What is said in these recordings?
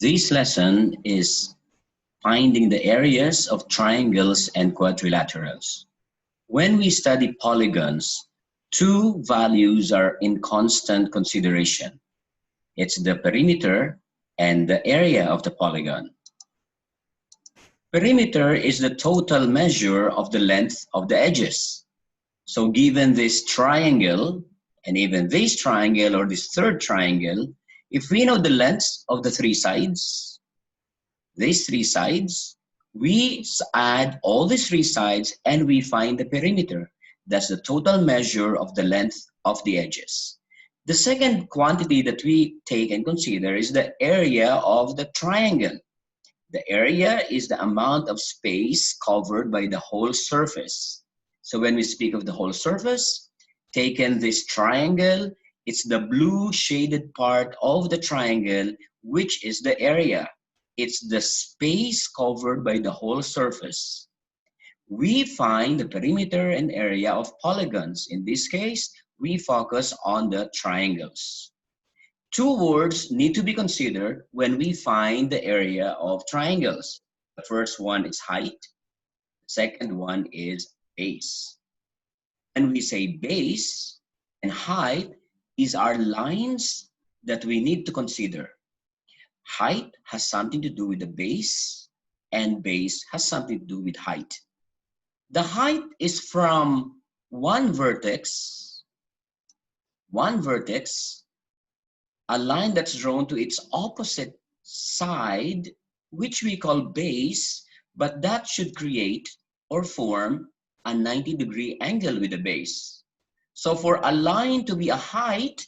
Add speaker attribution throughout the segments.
Speaker 1: This lesson is finding the areas of triangles and quadrilaterals. When we study polygons, two values are in constant consideration. It's the perimeter and the area of the polygon. Perimeter is the total measure of the length of the edges. So given this triangle, and even this triangle or this third triangle, if we know the lengths of the these three sides, we add all these three sides and we find the perimeter. That's the total measure of the length of the edges. The second quantity that we take and consider is the area of the triangle. The area is the amount of space covered by the whole surface. So when we speak of the whole surface, taken this triangle, it's the blue shaded part of the triangle, which is the area. It's the space covered by the whole surface. We find the perimeter and area of polygons. In this case, we focus on the triangles. Two words need to be considered when we find the area of triangles. The first one is height. The second one is base. When we say base and height, these are lines that we need to consider. Height has something to do with the base, and base has something to do with height. The height is from one vertex, a line that's drawn to its opposite side, which we call base, but that should create or form a 90-degree angle with the base. So for a line to be a height,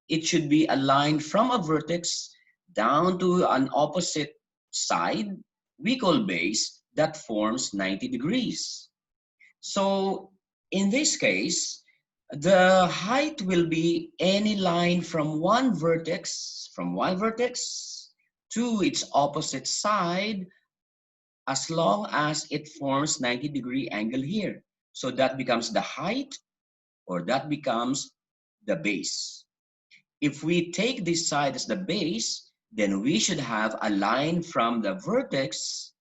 Speaker 1: it should be a line from a vertex down to an opposite side, we call base, that forms 90 degrees. So in this case, the height will be any line from one vertex to its opposite side, as long as it forms 90-degree angle here. So that becomes the height, or that becomes the base. If we take this side as the base, then we should have a line from the vertex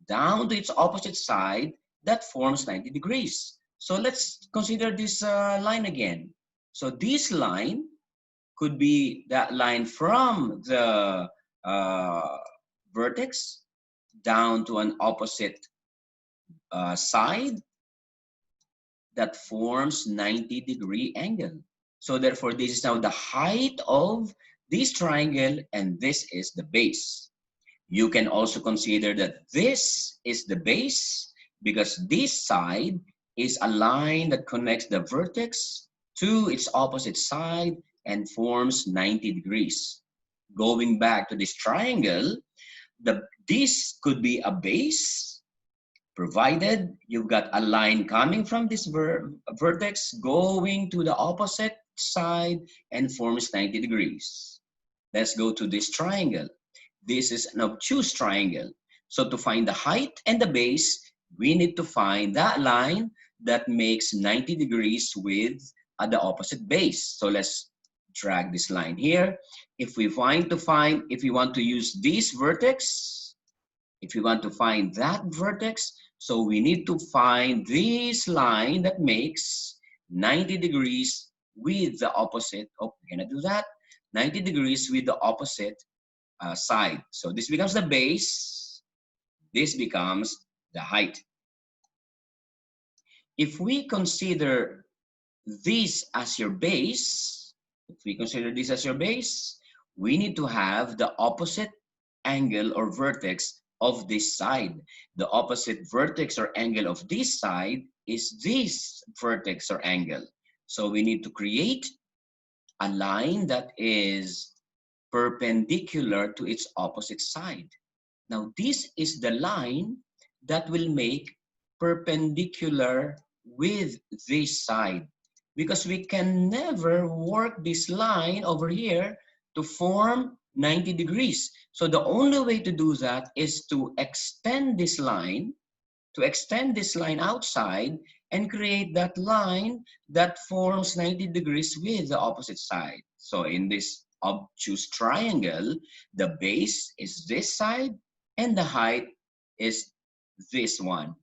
Speaker 1: down to its opposite side that forms 90 degrees. So let's consider this line again. So this line could be that line from the vertex down to an opposite side that forms 90-degree angle. So therefore, this is now the height of this triangle, and this is the base. You can also consider that this is the base because this side is a line that connects the vertex to its opposite side and forms 90 degrees. Going back to this triangle, this could be a base, provided you've got a line coming from this vertex going to the opposite side and forms 90 degrees. Let's go to this triangle. This is an obtuse triangle. So to find the height and the base, we need to find that line that makes 90 degrees with the opposite base. So let's drag this line here. If we want to use this vertex, if we want to find that vertex, so we need to find this line that makes 90 degrees with the opposite. Oh, we're gonna do that. 90 degrees with the opposite side. So this becomes the base. This becomes the height. If we consider this as your base, we need to have the opposite angle or vertex of this side. The opposite vertex or angle of this side is this vertex or angle. So we need to create a line that is perpendicular to its opposite side. Now this is the line that will make perpendicular with this side, because we can never work this line over here to form 90 degrees. So the only way to do that is to extend this line, outside and create that line that forms 90 degrees with the opposite side. So in this obtuse triangle, the base is this side and the height is this one.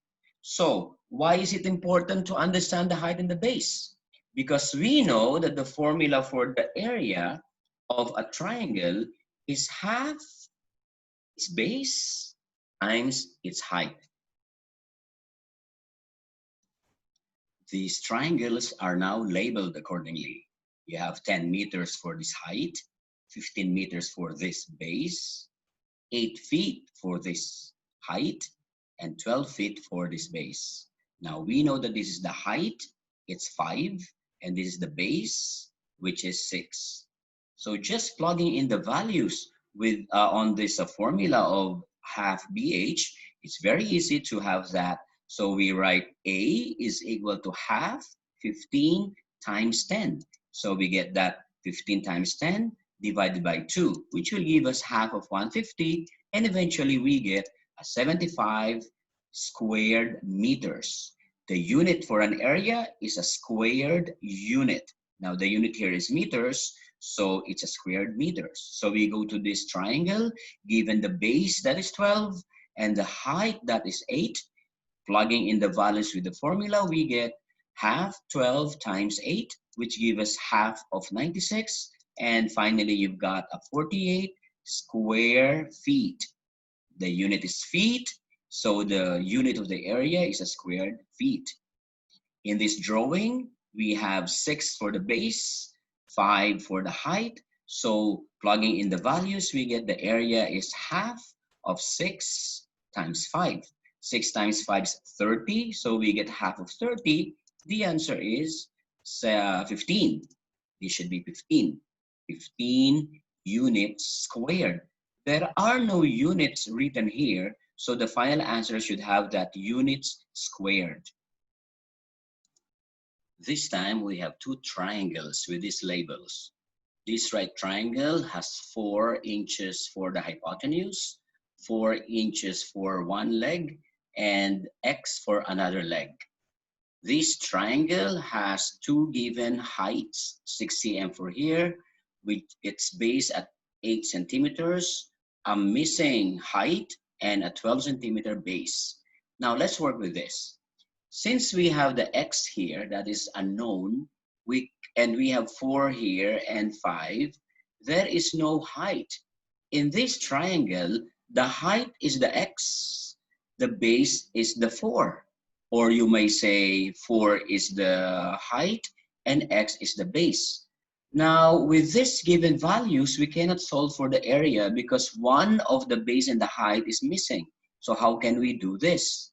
Speaker 1: So why is it important to understand the height and the base? Because we know that the formula for the area of a triangle is half its base times its height. These triangles are now labeled accordingly. You have 10 meters for this height, 15 meters for this base, 8 feet for this height, and 12 feet for this base. Now we know that this is the height, it's 5, and this is the base, which is 6. So just plugging in the values with on this formula of half BH, it's very easy to have that. So we write A is equal to half 15 times 10. So we get that 15 times 10 divided by 2, which will give us half of 150, and eventually we get a 75 squared meters. The unit for an area is a squared unit. Now the unit here is meters, so it's a squared meters. So we go to this triangle, given the base that is 12 and the height that is 8, plugging in the values with the formula, we get half 12 times 8, which gives us half of 96. And finally, you've got a 48 square feet. The unit is feet, so the unit of the area is a squared feet. In this drawing, we have 6 for the base, 5 for the height. So plugging in the values, we get the area is half of 6 times 5. 6 times 5 is 30, so we get half of 30. The answer is 15. This should be 15. 15 units squared. There are no units written here, so the final answer should have that units squared. This time we have two triangles with these labels. This right triangle has 4 inches for the hypotenuse, 4 inches for one leg, and X for another leg. This triangle has two given heights, 6 cm for here, with its base at 8 centimeters, a missing height, and a 12 centimeter base. Now let's work with this. Since we have the X here that is unknown, and we have 4 here and 5, there is no height. In this triangle, the height is the X, the base is the 4. Or you may say 4 is the height and X is the base. Now, with this given values, we cannot solve for the area because one of the base and the height is missing. So how can we do this?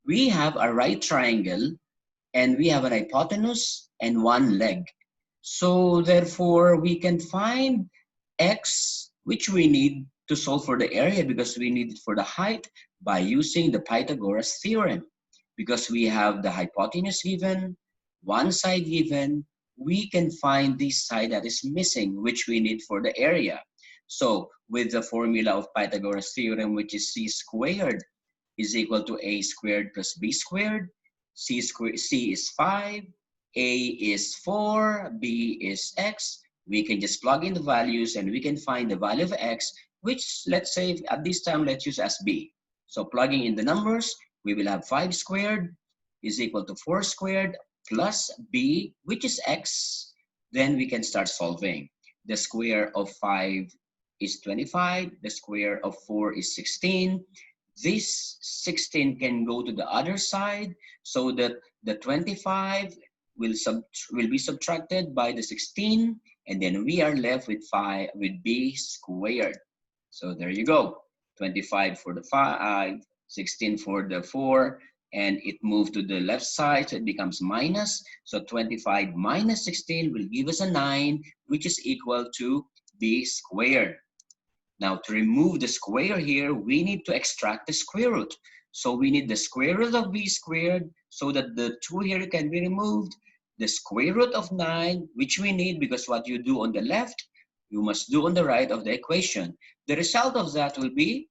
Speaker 1: We have a right triangle and we have an hypotenuse and one leg. So therefore, we can find X, which we need to solve for the area because we need it for the height by using the Pythagoras theorem. Because we have the hypotenuse given, one side given, we can find this side that is missing, which we need for the area. So with the formula of Pythagoras theorem, which is c squared is equal to a squared plus b squared, c is 5, a is 4, b is x, we can just plug in the values and we can find the value of x, which let's say at this time, let's use as b. So plugging in the numbers, we will have 5 squared is equal to 4 squared plus b, which is x. Then we can start solving. The square of 5 is 25. The square of 4 is 16. This 16 can go to the other side so that the 25 will be subtracted by the 16, and then we are left with b squared. So there you go. 25 for the 5, 16 for the 4, and it moved to the left side, so it becomes minus. So 25 minus 16 will give us a 9, which is equal to b squared. Now to remove the square here, we need to extract the square root. So we need the square root of b squared so that the 2 here can be removed. The square root of 9, which we need because what you do on the left, you must do on the right of the equation. The result of that will be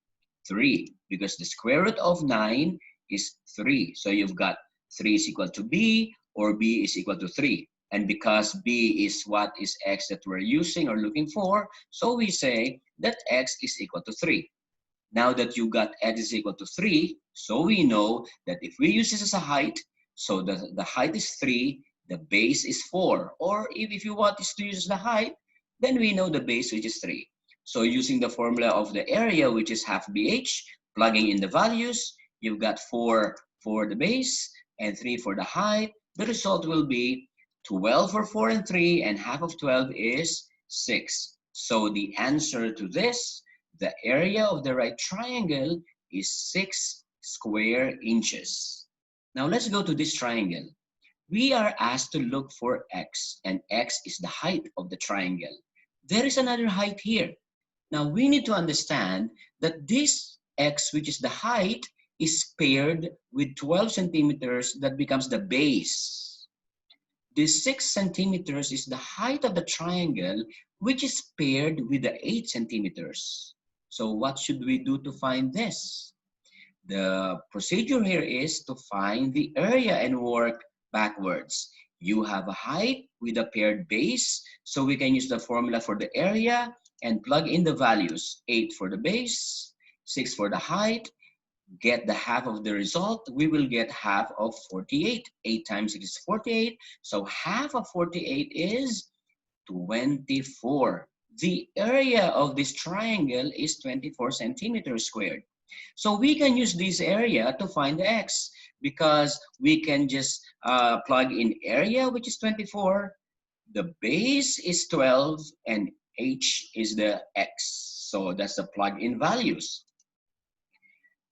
Speaker 1: 3 because the square root of 9 is 3. So you've got 3 is equal to b or b is equal to 3. And because b is what is x that we're using or looking for, so we say that x is equal to 3. Now that you got x is equal to 3, so we know that if we use this as a height, so the height is 3, the base is 4. Or if you want this to use the height, then we know the base, which is 3. So using the formula of the area, which is half BH, plugging in the values, you've got 4 for the base and 3 for the height. The result will be 12 for 4 and 3, and half of 12 is 6. So the answer to this, the area of the right triangle, is 6 square inches. Now let's go to this triangle. We are asked to look for x, and x is the height of the triangle. There is another height here. Now we need to understand that this x, which is the height, is paired with 12 centimeters. That becomes the base. This 6 centimeters is the height of the triangle, which is paired with the 8 centimeters. So what should we do to find this? The procedure here is to find the area and work backwards. You have a height with a paired base, so we can use the formula for the area and plug in the values. 8 for the base, 6 for the height. Get the half of the result, we will get half of 48. 8 times 6 is 48, so half of 48 is 24. The area of this triangle is 24 centimeters squared. So we can use this area to find the x, because we can just plug in area, which is 24, the base is 12, and h is the x. So that's the plug-in values.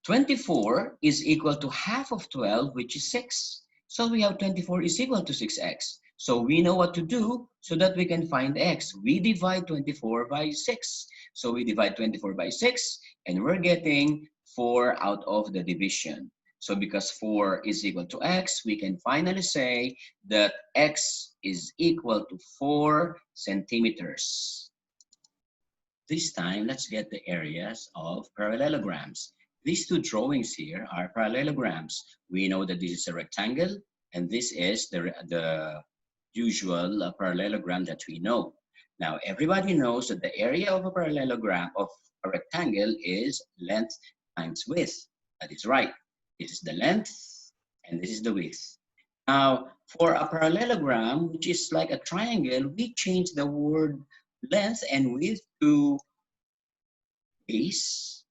Speaker 1: 24 is equal to half of 12, which is 6. So we have 24 is equal to 6x. So we know what to do so that we can find x. We divide 24 by 6. So we divide 24 by 6, and we're getting 4 out of the division. So because 4 is equal to x, we can finally say that x is equal to 4 centimeters. This time, let's get the areas of parallelograms. These two drawings here are parallelograms. We know that this is a rectangle, and this is the usual parallelogram that we know. Now, everybody knows that the area of a parallelogram of a rectangle is length times width. That is right. This is the length, and this is the width. Now, for a parallelogram, which is like a triangle, we change the word length and width to base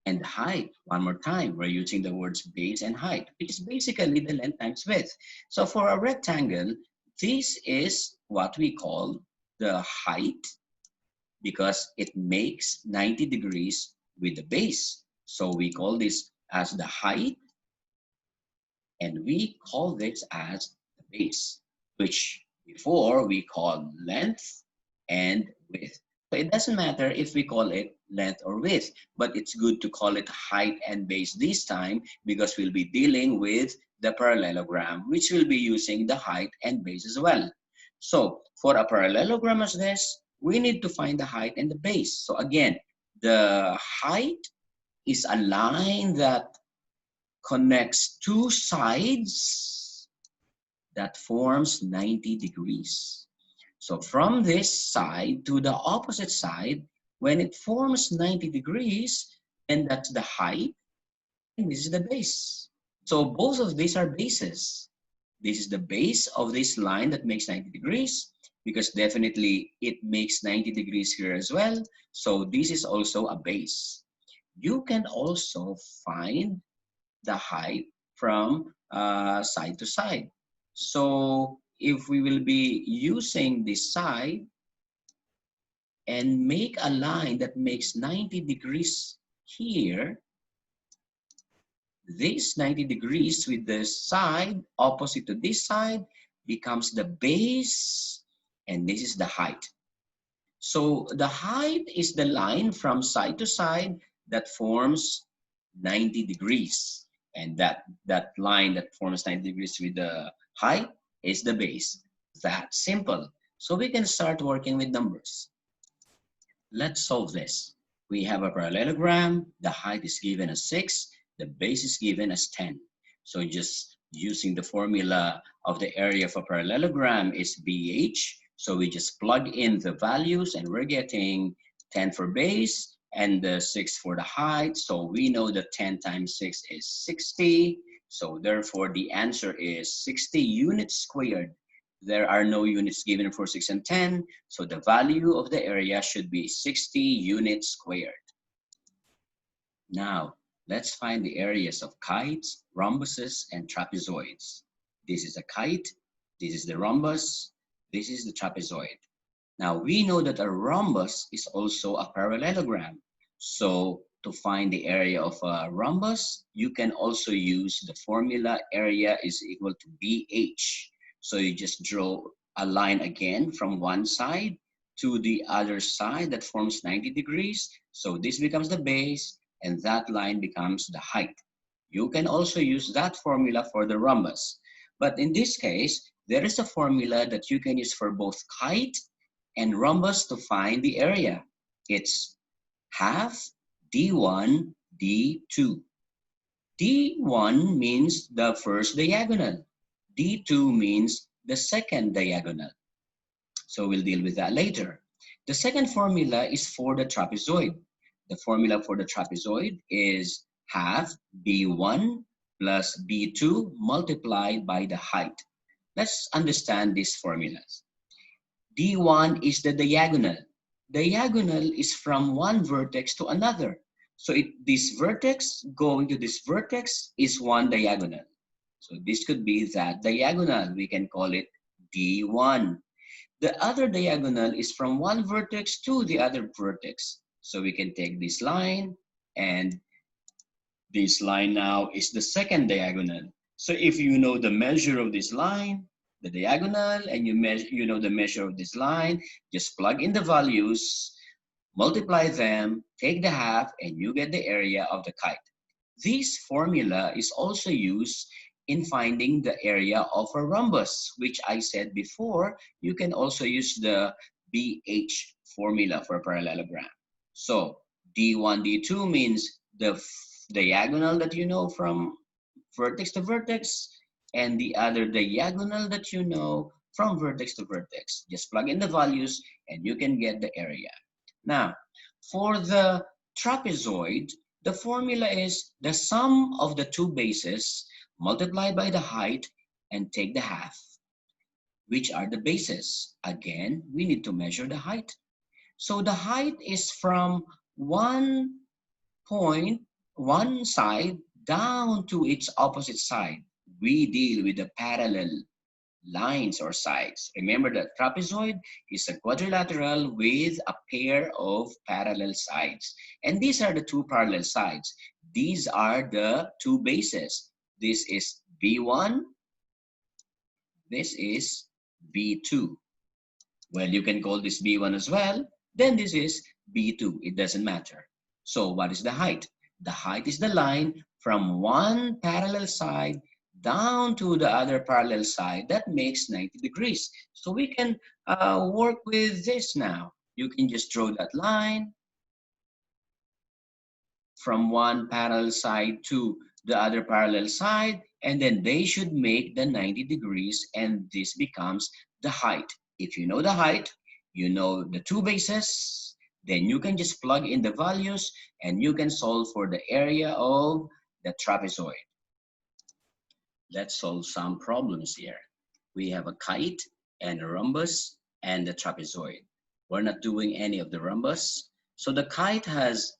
Speaker 1: and height. One more time, we're using the words base and height, which is basically the length times width. So for a rectangle, this is what we call the height, because it makes 90 degrees with the base. So we call this as the height, and we call this as the base, which before we called length and width. So it doesn't matter if we call it length or width, but it's good to call it height and base this time, because we'll be dealing with the parallelogram, which will be using the height and base as well. So for a parallelogram as this, we need to find the height and the base. So again, the height is a line that connects two sides that forms 90 degrees. So from this side to the opposite side, when it forms 90 degrees, then that's the height, and this is the base. So both of these are bases. This is the base of this line that makes 90 degrees, because definitely it makes 90 degrees here as well. So this is also a base. You can also find the height from side to side. So if we will be using this side and make a line that makes 90 degrees here, this 90 degrees with the side opposite to this side becomes the base, and this is the height. So the height is the line from side to side that forms 90 degrees. And that line that forms 90 degrees with the height is the base. That simple. So we can start working with numbers. Let's solve this. We have a parallelogram. The height is given as 6. The base is given as 10. So just using the formula of the area of a parallelogram is BH. So we just plug in the values and we're getting 10 for base and the 6 for the height. So we know that 10 times 6 is 60. So therefore the answer is 60 units squared. There are no units given for 6 and 10. So the value of the area should be 60 units squared. Now, let's find the areas of kites, rhombuses, and trapezoids. This is a kite, this is the rhombus, this is the trapezoid. Now, we know that a rhombus is also a parallelogram. So, to find the area of a rhombus, you can also use the formula area is equal to BH. So, you just draw a line again from one side to the other side that forms 90 degrees. So, this becomes the base, and that line becomes the height. You can also use that formula for the rhombus. But in this case, there is a formula that you can use for both kite and rhombus to find the area. It's half D1, D2. D1 means the first diagonal. D2 means the second diagonal. So we'll deal with that later. The second formula is for the trapezoid. The formula for the trapezoid is half B1 plus B2 multiplied by the height. Let's understand these formulas. D1 is the diagonal. Diagonal is from one vertex to another. So this vertex going to this vertex is one diagonal. So this could be that diagonal. We can call it D1. The other diagonal is from one vertex to the other vertex. So we can take this line, and this line now is the second diagonal. So if you know the measure of this line, the diagonal, and you know the measure of this line, just plug in the values, multiply them, take the half, and you get the area of the kite. This formula is also used in finding the area of a rhombus, which I said before. You can also use the BH formula for a parallelogram. So D1, D2 means the diagonal that you know from vertex to vertex, and the other diagonal that you know from vertex to vertex. Just plug in the values and you can get the area. Now, for the trapezoid, the formula is the sum of the two bases multiplied by the height and take the half. Which are the bases? Again, we need to measure the height. So the height is from one point, one side, down to its opposite side. We deal with the parallel lines or sides. Remember that trapezoid is a quadrilateral with a pair of parallel sides. And these are the two parallel sides. These are the two bases. This is B1. This is B2. Well, you can call this B1 as well. Then this is B2. It doesn't matter. So what is the height? The height is the line from one parallel side down to the other parallel side. That makes 90 degrees. So we can work with this now. You can just draw that line from one parallel side to the other parallel side, and then they should make the 90 degrees, and this becomes the height. If you know the height, you know the two bases, then you can just plug in the values and you can solve for the area of the trapezoid. Let's solve some problems here. We have a kite and a rhombus and the trapezoid. We're not doing any of the rhombus. So the kite has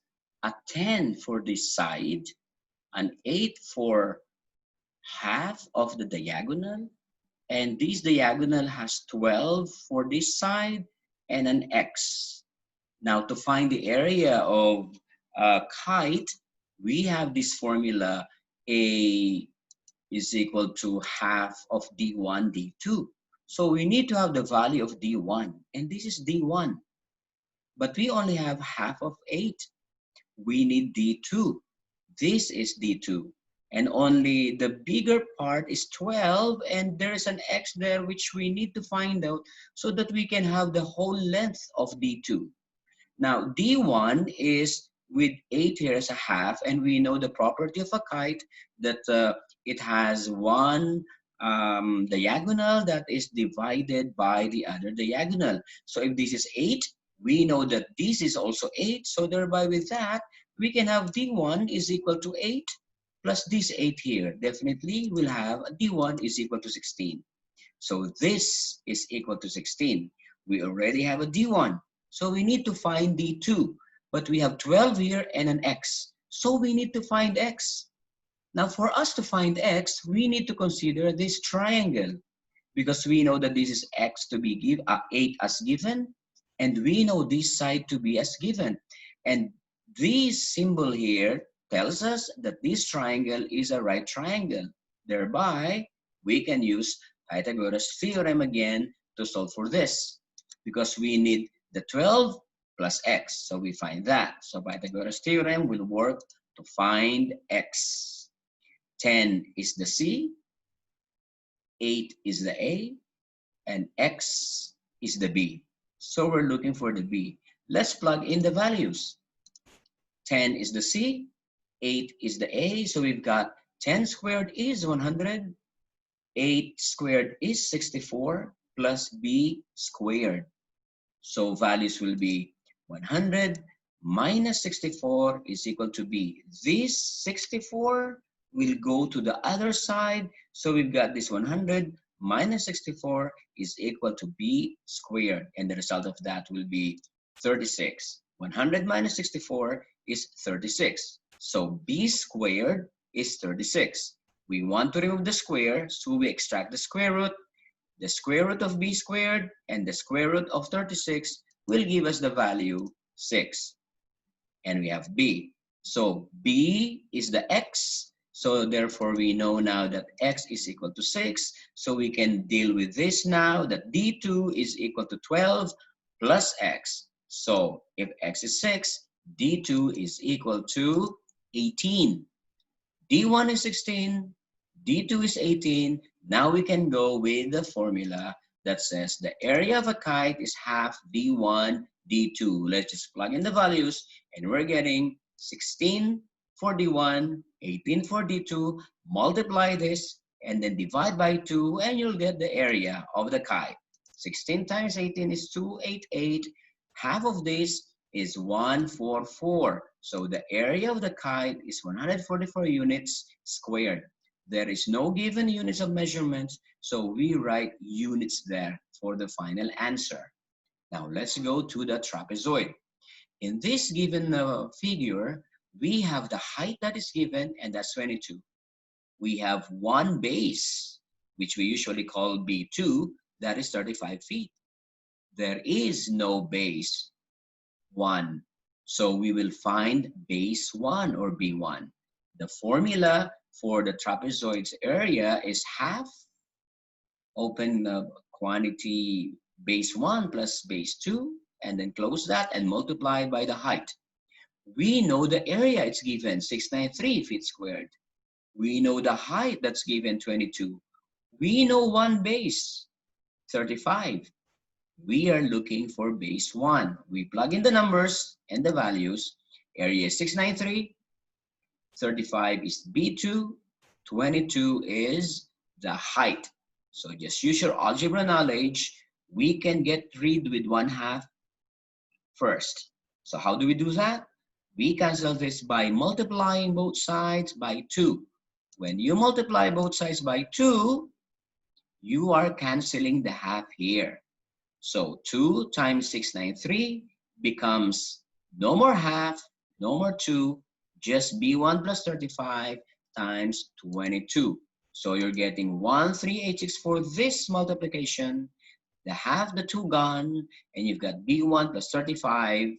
Speaker 1: a 10 for this side, an 8 for half of the diagonal, and this diagonal has 12 for this side and an X. Now to find the area of a kite, we have this formula, A is equal to half of D1, D2. So we need to have the value of D1, and this is D1. But we only have half of 8. We need D2. This is D2. And only the bigger part is 12, and there's an X there which we need to find out so that we can have the whole length of D2. Now D1 is with 8 here as a half, and we know the property of a kite that it has one diagonal that is divided by the other diagonal. So if this is 8, we know that this is also 8. So thereby with that, we can have D1 is equal to 8 plus this 8 here. Definitely we'll have D1 is equal to 16. So this is equal to 16. We already have a D1. So we need to find D2. But we have 12 here and an X. So we need to find X. Now for us to find X, we need to consider this triangle, because we know that this is X to be 8 as given, and we know this side to be as given. And this symbol here tells us that this triangle is a right triangle. Thereby, we can use Pythagoras theorem again to solve for this, because we need the 12 plus X. So we find that. So Pythagoras theorem will work to find X. 10 is the C, 8 is the A, and X is the B. So we're looking for the B. Let's plug in the values. 10 is the C, 8 is the A. So we've got 10 squared is 100, 8 squared is 64, plus B squared. So values will be 100 minus 64 is equal to B. This 64 will go to the other side. So we've got this 100 minus 64 is equal to B squared. And the result of that will be 36. 100 minus 64 is 36. So B squared is 36. We want to remove the square, so we extract the square root. The square root of B squared and the square root of 36 will give us the value 6. And we have B. So B is the X. So therefore we know now that X is equal to 6. So we can deal with this now, that D2 is equal to 12 plus X. So if X is 6, D2 is equal to 18. D1 is 16, D2 is 18. Now we can go with the formula that says the area of a kite is half D1, D2. Let's just plug in the values, and we're getting 16 for D1, 18 for D2. Multiply this, and then divide by 2, and you'll get the area of the kite. 16 times 18 is 288. Half of this is 144. So the area of the kite is 144 units squared. There is no given units of measurements, so we write units there for the final answer. Now let's go to the trapezoid. In this given figure, we have the height that is given, and that's 22. We have one base, which we usually call B2, that is 35 feet. There is no base 1. So we will find base 1 or B1. The formula for the trapezoid's area is half open quantity base 1 plus base 2, and then close that and multiply by the height. We know the area it's given, 693 feet squared. We know the height that's given, 22. We know one base, 35. We are looking for base 1. We plug in the numbers and the values. Area is 693. 35 is B2. 22 is the height. So just use your algebra knowledge. We can get rid with 1/2 first. So how do we do that? We cancel this by multiplying both sides by 2. When you multiply both sides by 2, you are canceling the half here. So 2 times 693 becomes no more half, no more 2, just B1 plus 35 times 22. So you're getting 13864 for this multiplication. The half, the 2 gone, and you've got B1 plus 35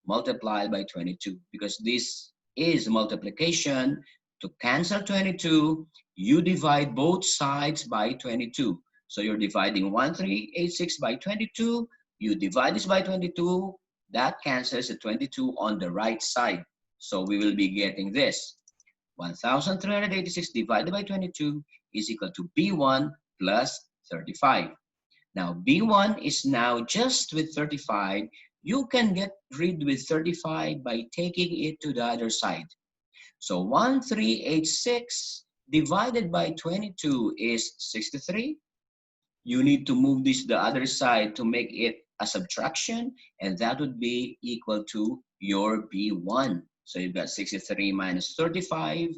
Speaker 1: multiplied by 22. Because this is multiplication, to cancel 22, you divide both sides by 22. So you're dividing 1386 by 22. You divide this by 22. That cancels the 22 on the right side. So we will be getting this. 1386 divided by 22 is equal to B1 plus 35. Now B1 is now just with 35 you can get rid with 35 by taking it to the other side. So 1386 divided by 22 is 63. You need to move this to the other side to make it a subtraction, and that would be equal to your B1. So you've got 63 minus 35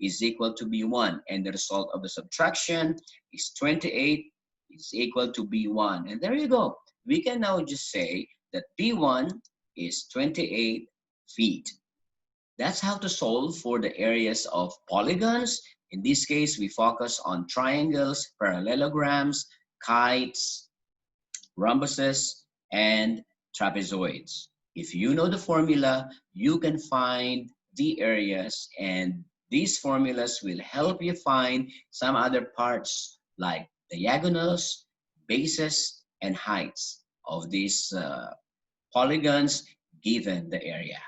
Speaker 1: is equal to B1, and the result of the subtraction is 28 is equal to B1. And there you go. We can now just say that B1 is 28 feet. That's how to solve for the areas of polygons. In this case, we focus on triangles, parallelograms, kites, rhombuses, and trapezoids. If you know the formula, you can find the areas, and these formulas will help you find some other parts like diagonals, bases, and heights of these polygons given the area.